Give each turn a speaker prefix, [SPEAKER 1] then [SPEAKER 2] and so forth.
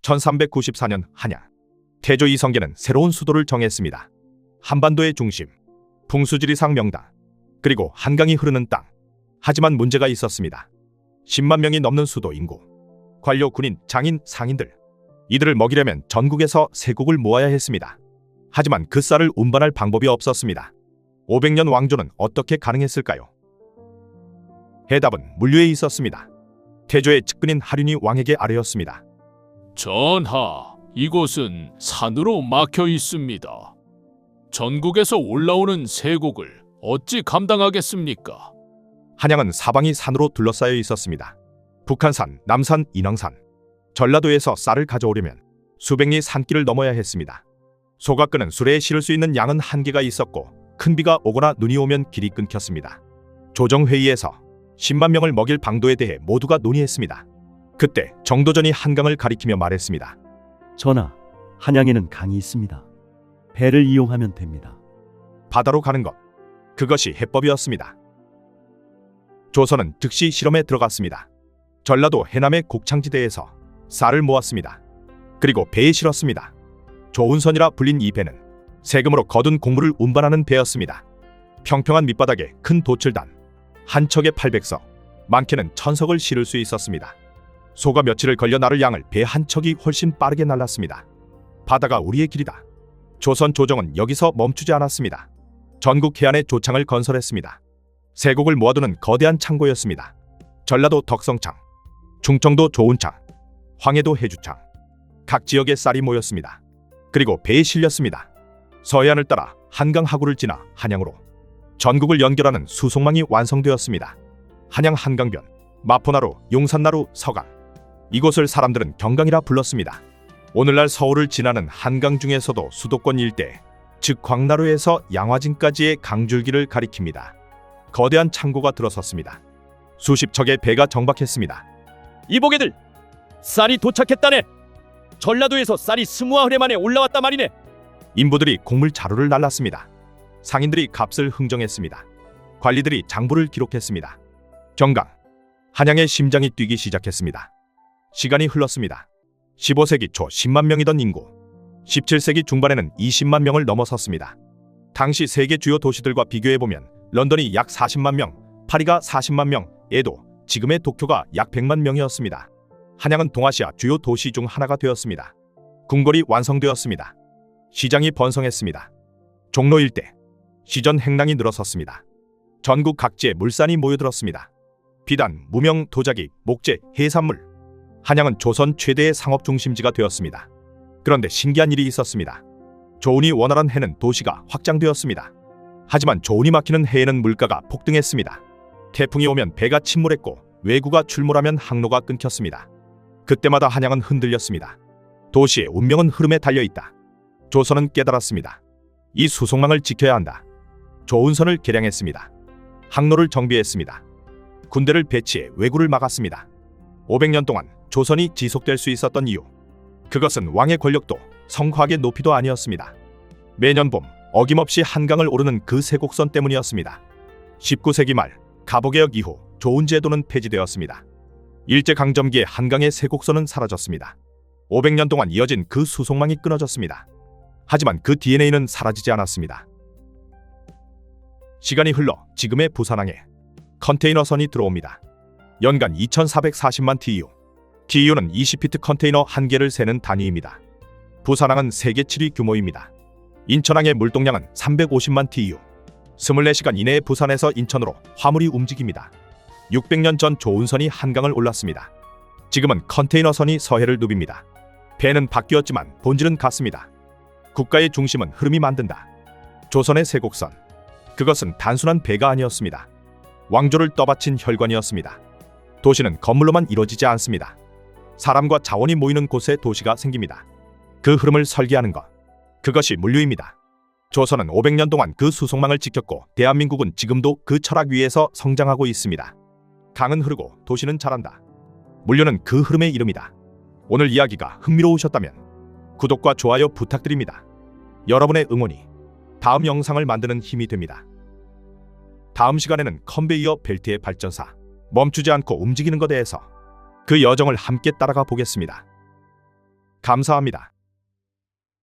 [SPEAKER 1] 1394년 한양 태조 이성계는 새로운 수도를 정했습니다. 한반도의 중심, 풍수지리상 명당, 그리고 한강이 흐르는 땅. 하지만 문제가 있었습니다. 10만 명이 넘는 수도 인구, 관료, 군인, 장인, 상인들, 이들을 먹이려면 전국에서 세곡을 모아야 했습니다. 하지만 그 쌀을 운반할 방법이 없었습니다. 500년 왕조는 어떻게 가능했을까요? 해답은 물류에 있었습니다. 태조의 측근인 하륜이 왕에게 아뢰었습니다.
[SPEAKER 2] 전하, 이곳은 산으로 막혀 있습니다. 전국에서 올라오는 세곡을 어찌 감당하겠습니까?
[SPEAKER 1] 한양은 사방이 산으로 둘러싸여 있었습니다. 북한산, 남산, 인왕산, 전라도에서 쌀을 가져오려면 수백 리 산길을 넘어야 했습니다. 소가 끄는 수레에 실을 수 있는 양은 한계가 있었고 큰 비가 오거나 눈이 오면 길이 끊겼습니다. 조정회의에서 10만 명을 먹일 방도에 대해 모두가 논의했습니다. 그때 정도전이 한강을 가리키며 말했습니다.
[SPEAKER 3] 전하, 한양에는 강이 있습니다. 배를 이용하면 됩니다.
[SPEAKER 1] 바다로 가는 것, 그것이 해법이었습니다. 조선은 즉시 실험에 들어갔습니다. 전라도 해남의 곡창지대에서 쌀을 모았습니다. 그리고 배에 실었습니다. 조운선이라 불린 이 배는 세금으로 거둔 곡물을 운반하는 배였습니다. 평평한 밑바닥에 큰 도출단, 한 척에 800석, 많게는 1000석을 실을 수 있었습니다. 소가 며칠을 걸려 나를 양을 배 한 척이 훨씬 빠르게 날랐습니다. 바다가 우리의 길이다. 조선 조정은 여기서 멈추지 않았습니다. 전국 해안에 조창을 건설했습니다. 세곡을 모아두는 거대한 창고였습니다. 전라도 덕성창, 충청도 조운창, 황해도 해주창, 각 지역에 쌀이 모였습니다. 그리고 배에 실렸습니다. 서해안을 따라 한강 하구를 지나 한양으로 전국을 연결하는 수송망이 완성되었습니다. 한양 한강변, 마포나루, 용산나루, 서강, 이곳을 사람들은 경강이라 불렀습니다. 오늘날 서울을 지나는 한강 중에서도 수도권 일대, 즉 광나루에서 양화진까지의 강줄기를 가리킵니다. 거대한 창고가 들어섰습니다. 수십 척의 배가 정박했습니다.
[SPEAKER 4] 이보게들, 쌀이 도착했다네. 전라도에서 쌀이 20회 만에 올라왔단 말이네.
[SPEAKER 1] 인부들이 곡물 자루를 날랐습니다. 상인들이 값을 흥정했습니다. 관리들이 장부를 기록했습니다. 경강, 한양의 심장이 뛰기 시작했습니다. 시간이 흘렀습니다. 15세기 초 10만 명이던 인구, 17세기 중반에는 20만 명을 넘어섰습니다. 당시 세계 주요 도시들과 비교해보면 런던이 약 40만 명, 파리가 40만 명, 에도, 지금의 도쿄가 약 100만 명이었습니다. 한양은 동아시아 주요 도시 중 하나가 되었습니다. 궁궐이 완성되었습니다. 시장이 번성했습니다. 종로 일대, 시전 행랑이 늘어섰습니다. 전국 각지에 물산이 모여들었습니다. 비단, 무명, 도자기, 목재, 해산물. 한양은 조선 최대의 상업 중심지가 되었습니다. 그런데 신기한 일이 있었습니다. 조운이 원활한 해는 도시가 확장되었습니다. 하지만 조운이 막히는 해에는 물가가 폭등했습니다. 태풍이 오면 배가 침몰했고 왜구가 출몰하면 항로가 끊겼습니다. 그때마다 한양은 흔들렸습니다. 도시의 운명은 흐름에 달려있다. 조선은 깨달았습니다. 이 수송망을 지켜야 한다. 조운선을 개량했습니다. 항로를 정비했습니다. 군대를 배치해 왜구를 막았습니다. 500년 동안 조선이 지속될 수 있었던 이유, 그것은 왕의 권력도 성곽의 높이도 아니었습니다. 매년 봄 어김없이 한강을 오르는 그 세곡선 때문이었습니다. 19세기 말 가보개혁 이후 조운제도는 폐지되었습니다. 일제강점기에 한강의 세곡선은 사라졌습니다. 500년 동안 이어진 그 수송망이 끊어졌습니다. 하지만 그 DNA는 사라지지 않았습니다. 시간이 흘러 지금의 부산항에 컨테이너선이 들어옵니다. 연간 2440만 TEU, TEU는 20피트 컨테이너 한 개를 세는 단위입니다. 부산항은 세계 7위 규모입니다. 인천항의 물동량은 350만 TEU, 24시간 이내에 부산에서 인천으로 화물이 움직입니다. 600년 전 조운선이 한강을 올랐습니다. 지금은 컨테이너선이 서해를 누빕니다. 배는 바뀌었지만 본질은 같습니다. 국가의 중심은 흐름이 만든다. 조선의 세곡선, 그것은 단순한 배가 아니었습니다. 왕조를 떠받친 혈관이었습니다. 도시는 건물로만 이루어지지 않습니다. 사람과 자원이 모이는 곳에 도시가 생깁니다. 그 흐름을 설계하는 것, 그것이 물류입니다. 조선은 500년 동안 그 수송망을 지켰고 대한민국은 지금도 그 철학 위에서 성장하고 있습니다. 강은 흐르고 도시는 자란다. 물류는 그 흐름의 이름이다. 오늘 이야기가 흥미로우셨다면 구독과 좋아요 부탁드립니다. 여러분의 응원이 다음 영상을 만드는 힘이 됩니다. 다음 시간에는 컨베이어 벨트의 발전사, 멈추지 않고 움직이는 것에 대해서 그 여정을 함께 따라가 보겠습니다. 감사합니다.